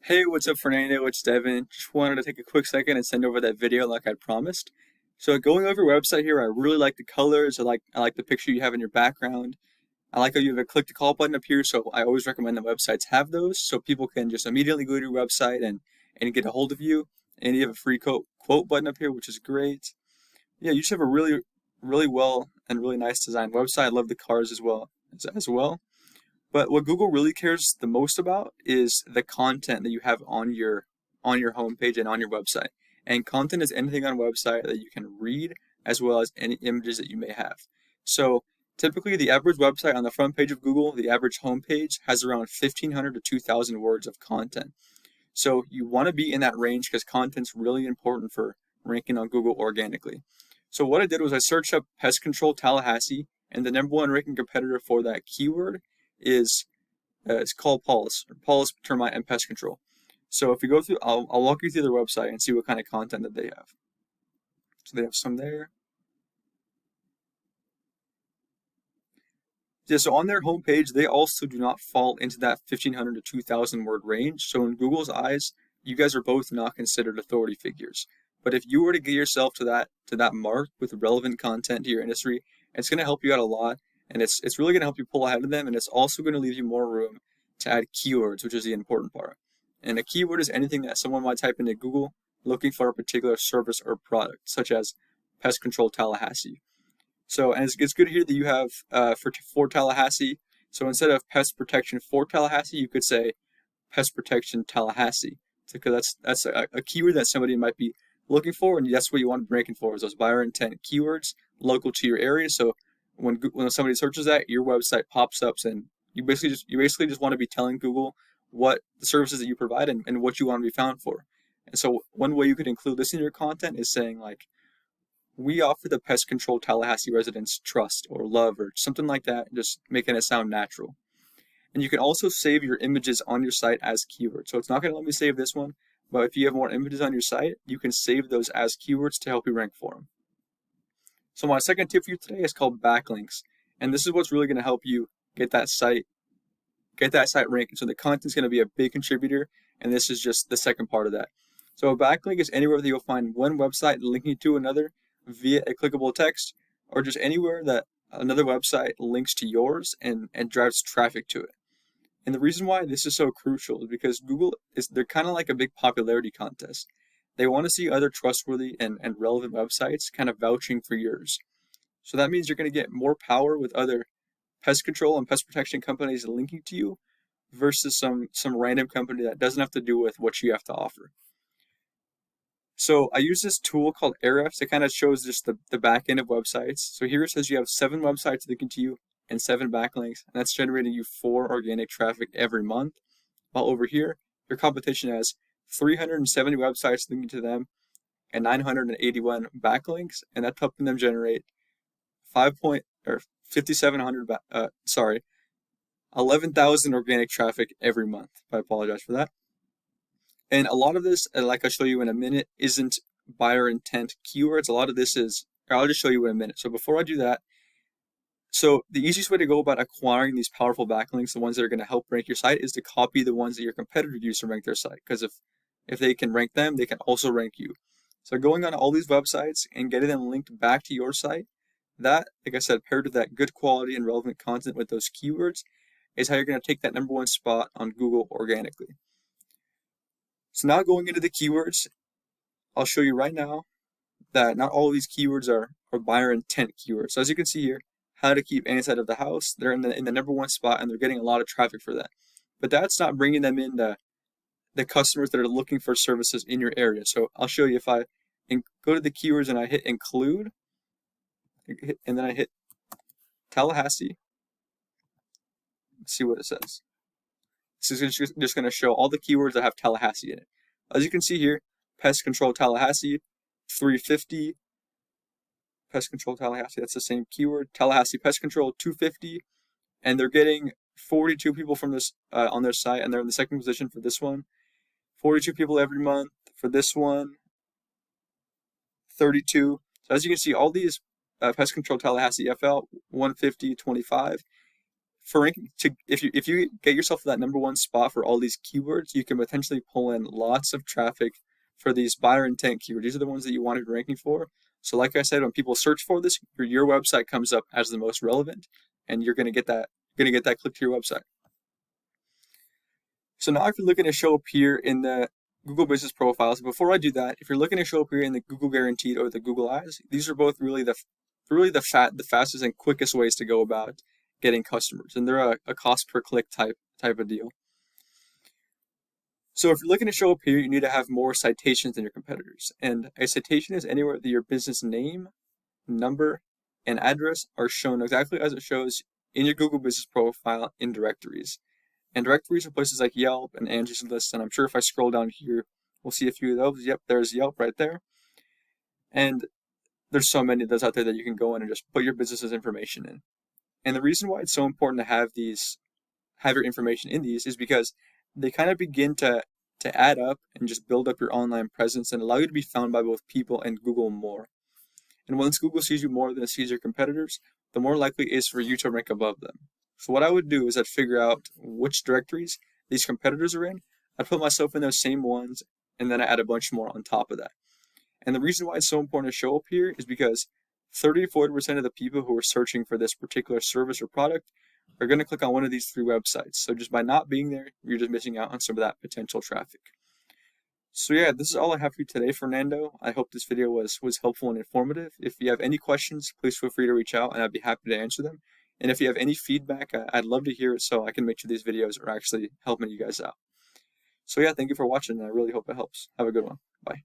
Hey, what's up, Fernando? It's Devin. Just wanted to take a quick second and send over that video like I promised. So going over your website here, I really like the colors. I like the picture you have in your background. I like how you have a click to call button up here, so I always recommend that websites have those so people can just immediately go to your website and get a hold of you. And you have a free quote button up here, which is great. Yeah, you just have a really well and really nice designed website. I love the cars as well. But what Google really cares the most about is the content that you have on your homepage and on your website. And content is anything on a website that you can read as well as any images that you may have. So typically the average website on the front page of Google, the average homepage has around 1,500 to 2,000 words of content. So you want to be in that range because content's really important for ranking on Google organically. So what I did was I searched up pest control Tallahassee, and the number one ranking competitor for that keyword is it's called Paul's Termite and Pest Control. So if you go through, I'll walk you through their website and see what kind of content that they have. So they have some there. Yeah, so on their homepage, they also do not fall into that 1,500 to 2,000 word range. So in Google's eyes, you guys are both not considered authority figures. But if you were to get yourself to that mark with relevant content to your industry, it's going to help you out a lot, and it's really going to help you pull ahead of them, and it's also going to leave you more room to add keywords, which is the important part. And a keyword is anything that someone might type into Google looking for a particular service or product, such as pest control Tallahassee. So, and it's good to hear that you have for Tallahassee. So instead of pest protection for Tallahassee, you could say pest protection Tallahassee, because that's a keyword that somebody might be looking for, and that's what you want to be ranking for, is those buyer intent keywords local to your area. So when somebody searches that, your website pops up, and you basically just want to be telling Google what the services that you provide and what you want to be found for. And so one way you could include this in your content is saying like, we offer the pest control Tallahassee residents trust or love or something like that, just making it sound natural. And you can also save your images on your site as keywords. So it's not going to let me save this one, but if you have more images on your site, you can save those as keywords to help you rank for them. So my second tip for you today is called backlinks. And this is what's really going to help you get that site ranking. So the content's going to be a big contributor, and this is just the second part of that. So a backlink is anywhere that you'll find one website linking to another via a clickable text, or just anywhere that another website links to yours and drives traffic to it. And the reason why this is so crucial is because they're kind of like a big popularity contest. They want to see other trustworthy and relevant websites kind of vouching for yours. So that means you're going to get more power with other pest control and pest protection companies linking to you versus some random company that doesn't have to do with what you have to offer. So I use this tool called Ahrefs. It kind of shows just the back end of websites. So here it says you have 7 websites linking to you and 7 backlinks, and that's generating you 4 organic traffic every month. While over here, your competition has 370 websites linking to them and 981 backlinks, and that's helping them generate 11,000 organic traffic every month. I apologize for that. And a lot of this, like I'll show you in a minute, isn't buyer intent keywords. A lot of this is, I'll just show you in a minute. So before I do that, so the easiest way to go about acquiring these powerful backlinks, the ones that are going to help rank your site, is to copy the ones that your competitors use to rank their site. Because if they can rank them, they can also rank you. So going on all these websites and getting them linked back to your site, that, like I said, paired with that good quality and relevant content with those keywords, is how you're going to take that number 1 spot on Google organically. So now going into the keywords, I'll show you right now that not all of these keywords are buyer intent keywords. So as you can see here, how to keep inside of the house, they're in the number 1 spot, and they're getting a lot of traffic for that. But that's not bringing them in the customers that are looking for services in your area. So I'll show you if I go to the keywords and I hit include, and then I hit Tallahassee. Let's see what it says. This is just going to show all the keywords that have Tallahassee in it. As you can see here, pest control Tallahassee, 350. Pest control Tallahassee, that's the same keyword. Tallahassee pest control, 250. And they're getting 42 people from this on their site, and they're in the second position for this one. 42 people every month. For this one, 32. So as you can see, all these pest control Tallahassee FL, 150, 25. for ranking if you get yourself to that number one spot for all these keywords, you can potentially pull in lots of traffic for these buyer intent keywords. These are the ones that you want to be ranking for. So like I said, when people search for this, your website comes up as the most relevant, and you're gonna get that click to your website. So now if you're looking to show up here in the Google Business Profiles, before I do that, if you're looking to show up here in the Google Guaranteed or the Google Eyes, these are both really the fastest and quickest ways to go about getting customers, and they're a cost per click type of deal. So if you're looking to show up here, you need to have more citations than your competitors. And a citation is anywhere that your business name, number, and address are shown exactly as it shows in your Google Business Profile in directories. And directories are places like Yelp and Angie's List, and I'm sure if I scroll down here, we'll see a few of those. Yep, there's Yelp right there. And there's so many of those out there that you can go in and just put your business's information in. And the reason why it's so important to have your information in these is because they kind of begin to add up and just build up your online presence and allow you to be found by both people and Google more. And once Google sees you more than it sees your competitors, the more likely it is for you to rank above them. So what I would do is I'd figure out which directories these competitors are in. I'd put myself in those same ones, and then I add a bunch more on top of that. And the reason why it's so important to show up here is because 30 to 40% of the people who are searching for this particular service or product are going to click on one of these three websites. So just by not being there, you're just missing out on some of that potential traffic. So yeah, this is all I have for you today, Fernando. I hope this video was helpful and informative. If you have any questions, please feel free to reach out and I'd be happy to answer them. And if you have any feedback, I'd love to hear it so I can make sure these videos are actually helping you guys out. So yeah, thank you for watching, and I really hope it helps. Have a good one. Bye.